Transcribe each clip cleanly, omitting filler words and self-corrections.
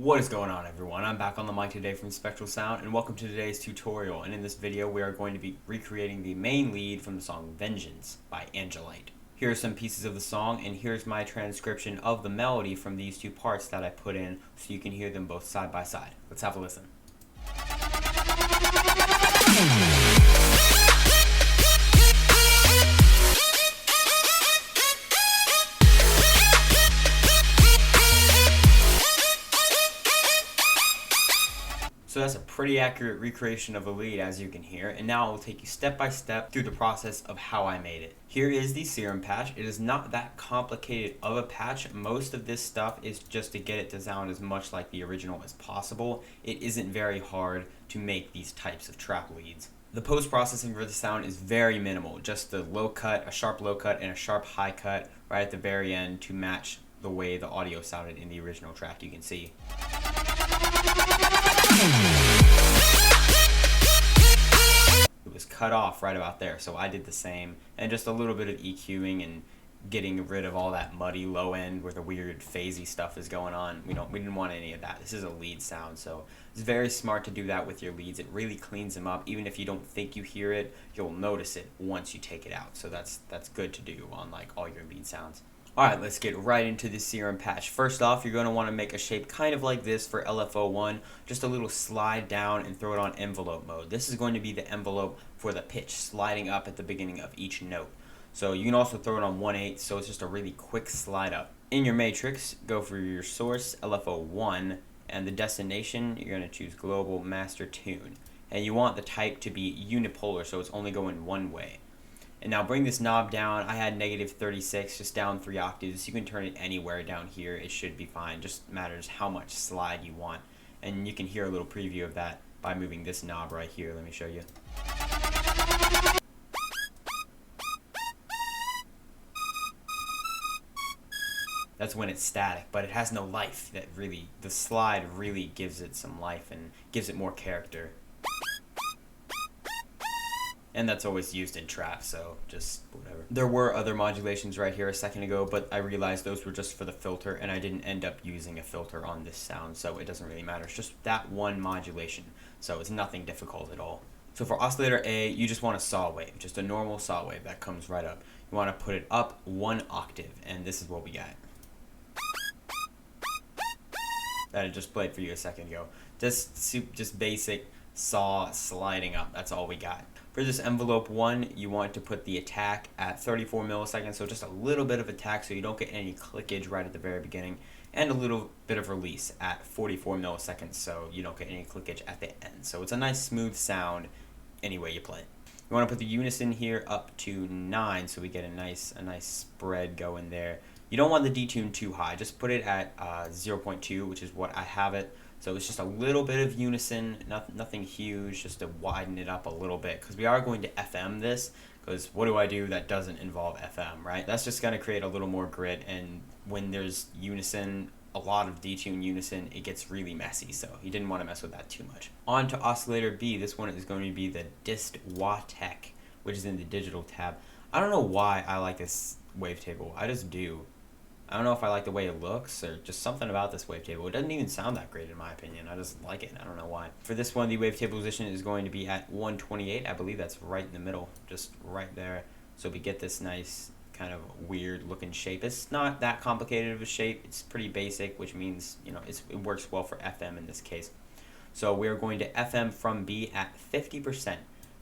What is going on, everyone? I'm back on the mic today from Spectral Sound, and welcome to today's tutorial. And in this video we are going to be recreating the main lead from the song Vengeance by Angelite. Here are some pieces of the song, and here's my transcription of the melody from these two parts that I put in so you can hear them both side by side. Let's have a listen. So that's a pretty accurate recreation of a lead, as you can hear, and now I will take you step by step through the process of how I made it. Here is the Serum Patch. It is not that complicated of a patch. Most of this stuff is just to get it to sound as much like the original as possible. It isn't very hard to make these types of trap leads. The post-processing for the sound is very minimal, just the low cut, a sharp low cut, and a sharp high cut right at the very end to match the way the audio sounded in the original track, you can see. It was cut off right about there, so I did the same, and just a little bit of EQing and getting rid of all that muddy low end where the weird phasey stuff is going on. We didn't want any of that. This is a lead sound, so it's very smart to do that with your leads. It really cleans them up. Even if you don't think you hear it, you'll notice it once you take it out. So that's good to do on like all your lead sounds. Alright, let's get right into the Serum Patch. First off, you're going to want to make a shape kind of like this for LFO1, just a little slide down and throw it on envelope mode. This is going to be the envelope for the pitch, sliding up at the beginning of each note. So you can also throw it on 1/8, so it's just a really quick slide up. In your matrix, go for your source, LFO1, and the destination, you're going to choose Global Master Tune. And you want the type to be unipolar, so it's only going one way. And now bring this knob down. I had -36, just down 3 octaves. You can turn it anywhere down here. It should be fine. Just matters how much slide you want. And you can hear a little preview of that by moving this knob right here. Let me show you. That's when it's static, but it has no life. The slide really gives it some life and gives it more character. And that's always used in trap, so just whatever. There were other modulations right here a second ago, but I realized those were just for the filter, and I didn't end up using a filter on this sound, so it doesn't really matter. It's just that one modulation, so it's nothing difficult at all. So for oscillator A, you just want a saw wave, just a normal saw wave that comes right up. You want to put it up 1 octave, and this is what we got. That I just played for you a second ago. Just basic saw sliding up, that's all we got. For this envelope 1, you want to put the attack at 34 milliseconds, so just a little bit of attack so you don't get any clickage right at the very beginning, and a little bit of release at 44 milliseconds so you don't get any clickage at the end. So it's a nice smooth sound any way you play it. You want to put the unison here up to 9 so we get a nice spread going there. You don't want the detune too high, just put it at 0.2, which is what I have it. So it's just a little bit of unison, nothing huge, just to widen it up a little bit. Because we are going to FM this, because what do I do that doesn't involve FM, right? That's just going to create a little more grit, and when there's unison, a lot of detune unison, it gets really messy, so you didn't want to mess with that too much. On to oscillator B, this one is going to be the dist Watek, which is in the digital tab. I don't know why I like this wavetable, I just do. I don't know if I like the way it looks or just something about this wavetable. It doesn't even sound that great in my opinion. I just like it. I don't know why. For this one, the wavetable position is going to be at 128. I believe that's right in the middle, just right there. So we get this nice kind of weird looking shape. It's not that complicated of a shape. It's pretty basic, which means, you know, it works well for FM in this case. So we're going to FM from B at 50%.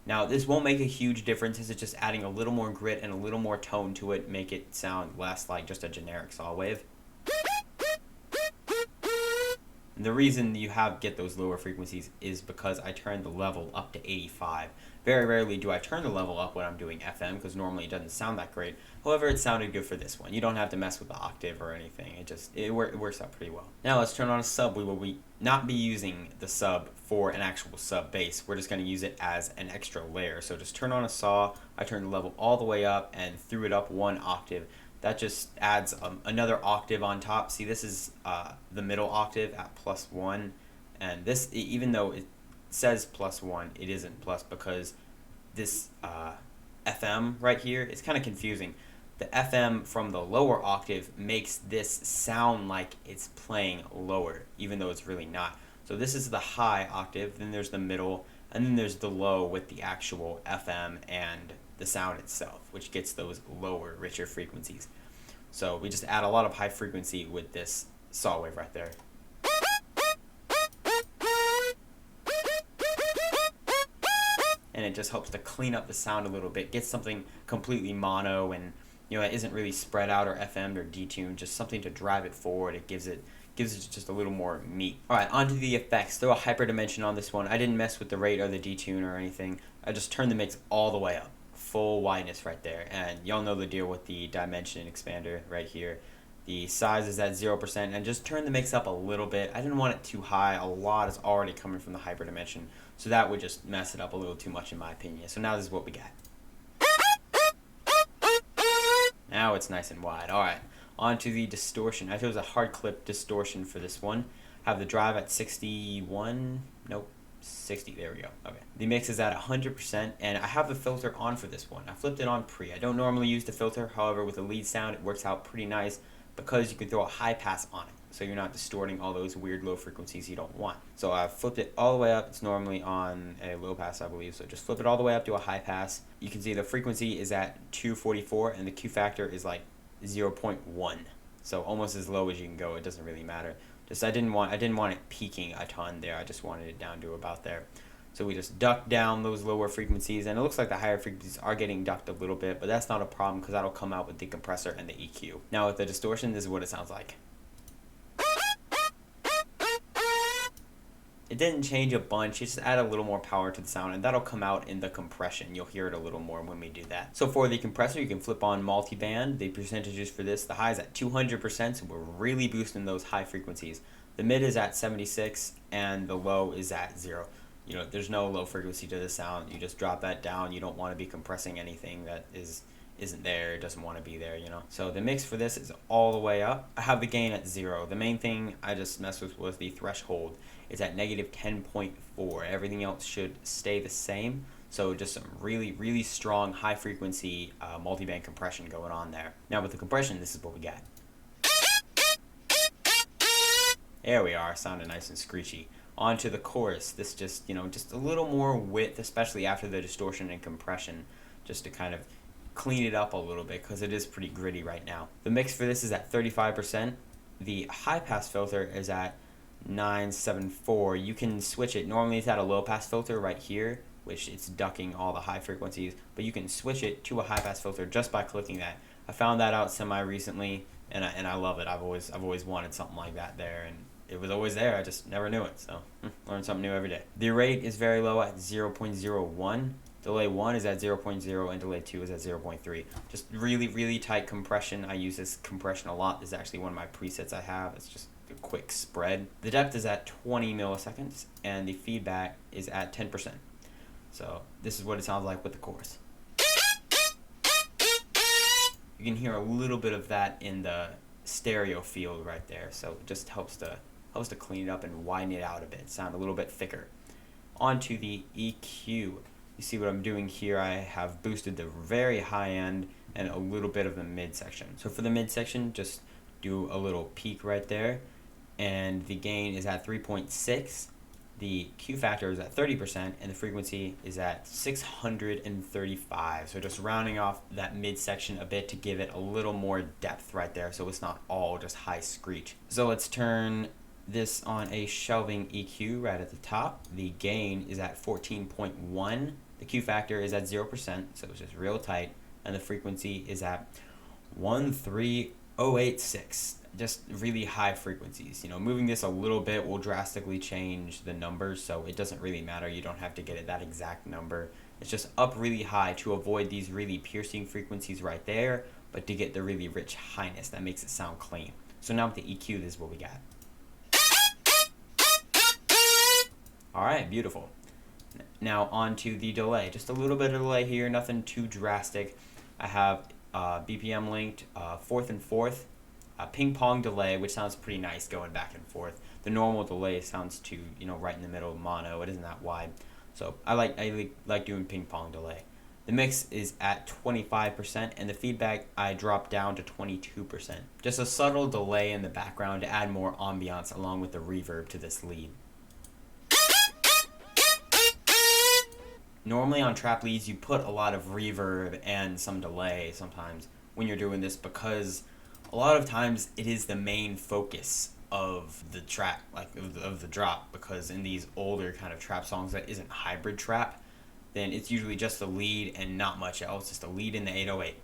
Now, this won't make a huge difference, it's just adding a little more grit and a little more tone to it, make it sound less like just a generic saw wave. And the reason you get those lower frequencies is because I turned the level up to 85. Very rarely do I turn the level up when I'm doing FM, because normally it doesn't sound that great. However, it sounded good for this one. You don't have to mess with the octave or anything. It works out pretty well. Now let's turn on a sub. We will not be using the sub for an actual sub bass. We're just going to use it as an extra layer. So just turn on a saw. I turned the level all the way up and threw it up 1 octave. That just adds another octave on top. See, this is the middle octave at +1, and this, even though it says +1, it isn't plus, because this FM right here is kind of confusing. the FM from the lower octave makes this sound like it's playing lower, even though it's really not. So this is the high octave, then there's the middle, and then there's the low with the actual FM and the sound itself, which gets those lower, richer frequencies. So we just add a lot of high frequency with this saw wave right there. And it just helps to clean up the sound a little bit, get something completely mono and it isn't really spread out or FM'd or detuned, just something to drive it forward. It gives it just a little more meat. Alright, onto the effects. Throw a hyperdimension on this one. I didn't mess with the rate or the detune or anything. I just turned the mix all the way up. Full wideness right there. And y'all know the deal with the dimension expander right here. The size is at 0% and just turn the mix up a little bit. I didn't want it too high. A lot is already coming from the hyperdimension. So that would just mess it up a little too much in my opinion. So now this is what we got. Now it's nice and wide. Alright, onto the distortion. I chose a hard clip distortion for this one. Have the drive at 61. Nope. 60. There we go. Okay. The mix is at 100%, and I have the filter on for this one. I flipped it on pre. I don't normally use the filter. However, with the lead sound, it works out pretty nice because you can throw a high pass on it, so you're not distorting all those weird low frequencies you don't want. So I flipped it all the way up. It's normally on a low pass, I believe. So just flip it all the way up to a high pass. You can see the frequency is at 244, and the Q factor is like 0.1. So almost as low as you can go. It doesn't really matter. Just I didn't want it peaking a ton there. I just wanted it down to about there. So we just duck down those lower frequencies, and it looks like the higher frequencies are getting ducked a little bit, but that's not a problem because that'll come out with the compressor and the EQ. Now with the distortion, this is what it sounds like. It didn't change a bunch, you just add a little more power to the sound, and that'll come out in the compression. You'll hear it a little more when we do that. So for the compressor, you can flip on multiband. The percentages for this, the high is at 200%, so we're really boosting those high frequencies. The mid is at 76, and the low is at 0. There's no low frequency to the sound. You just drop that down. You don't want to be compressing anything that isn't there, doesn't want to be there, So the mix for this is all the way up. I have the gain at 0. The main thing I just messed with was the threshold. It's at negative 10.4. Everything else should stay the same. So just some really, really strong high frequency multiband compression going on there. Now with the compression, this is what we got. There we are, sounding nice and screechy. On to the chorus. This just, just a little more width, especially after the distortion and compression, just to kind of clean it up a little bit because it is pretty gritty right now. The mix for this is at 35%. The high pass filter is at 974. You can switch it. Normally it's at a low pass filter right here, which it's ducking all the high frequencies, but you can switch it to a high pass filter just by clicking that. I found that out semi recently, and I love it. I've always wanted something like that there, and it was always there. I just never knew it. So learn something new every day. The rate is very low at 0.01. Delay 1 is at 0.0 and delay 2 is at 0.3. Just really, really tight compression. I use this compression a lot. This is actually one of my presets I have. It's just a quick spread. The depth is at 20 milliseconds and the feedback is at 10%. So this is what it sounds like with the chorus. You can hear a little bit of that in the stereo field right there. So it just helps to clean it up and widen it out a bit, sound a little bit thicker. On to the EQ. You see what I'm doing here, I have boosted the very high end and a little bit of the mid section. So for the mid section, just do a little peak right there, and the gain is at 3.6, the Q factor is at 30%, and the frequency is at 635. So just rounding off that mid section a bit to give it a little more depth right there, so it's not all just high screech. So let's turn this on a shelving EQ right at the top. The gain is at 14.1. The Q factor is at 0%, so it's just real tight, and the frequency is at 13086. Just really high frequencies. Moving this a little bit will drastically change the numbers, so it doesn't really matter. You don't have to get it that exact number. It's just up really high to avoid these really piercing frequencies right there, but to get the really rich highness that makes it sound clean. So now with the EQ, this is what we got. Alright, beautiful. Now on to the delay. Just a little bit of delay here, nothing too drastic. I have BPM linked, fourth and fourth, ping pong delay, which sounds pretty nice going back and forth. The normal delay sounds too, right in the middle, mono. It isn't that wide. So I like doing ping pong delay. The mix is at 25%, and the feedback I dropped down to 22%. Just a subtle delay in the background to add more ambiance along with the reverb to this lead. Normally on trap leads you put a lot of reverb and some delay sometimes when you're doing this, because a lot of times it is the main focus of the track, like of the drop, because in these older kind of trap songs that isn't hybrid trap, then it's usually just the lead and not much else, just the lead and the 808.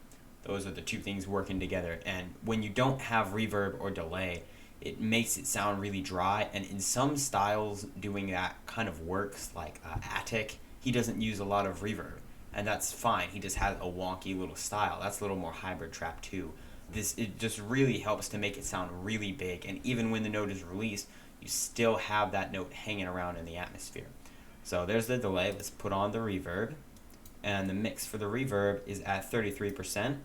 Those are the two things working together. And when you don't have reverb or delay, it makes it sound really dry. And in some styles, doing that kind of works, like Attic, he doesn't use a lot of reverb, and that's fine. He just has a wonky little style. That's a little more hybrid trap too. It just really helps to make it sound really big, and even when the note is released, you still have that note hanging around in the atmosphere. So there's the delay. Let's put on the reverb. And the mix for the reverb is at 33%.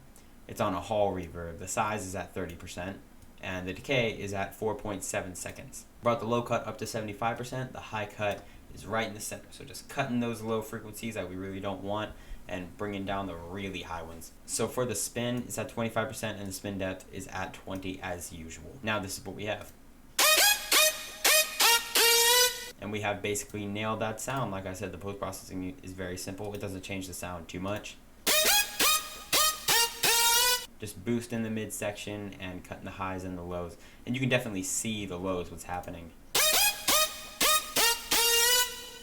It's on a hall reverb. The size is at 30%. And the decay is at 4.7 seconds. Brought the low cut up to 75%. The high cut is right in the center. So just cutting those low frequencies that we really don't want and bringing down the really high ones. So for the spin, it's at 25% and the spin depth is at 20 as usual. Now this is what we have. And we have basically nailed that sound. Like I said, the post-processing is very simple. It doesn't change the sound too much. Just boosting the midsection and cutting the highs and the lows. And you can definitely see the lows, what's happening.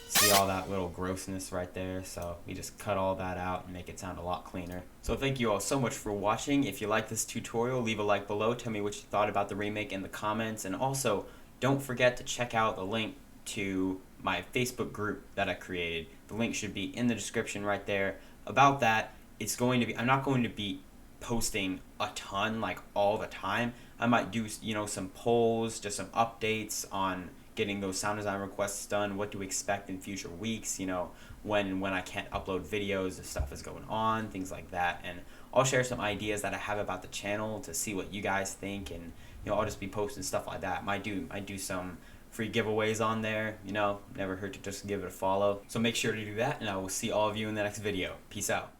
See all that little grossness right there, so we just cut all that out and make it sound a lot cleaner. So thank you all so much for watching. If you like this tutorial, leave a like below. Tell me what you thought about the remake in the comments, and also don't forget to check out the link to my Facebook group that I created. The link should be in the description right there. About that, it's going to be, I'm not going to be posting a ton like all the time. I might do, you know, some polls, just some updates on getting those sound design requests done, what to expect in future weeks, you know, when I can't upload videos, if stuff is going on, things like that. And I'll share some ideas that I have about the channel to see what you guys think, and you know, I'll just be posting stuff like that. Might do some free giveaways on there, you know, never hurt to just give it a follow. So make sure to do that, and I will see all of you in the next video. Peace out.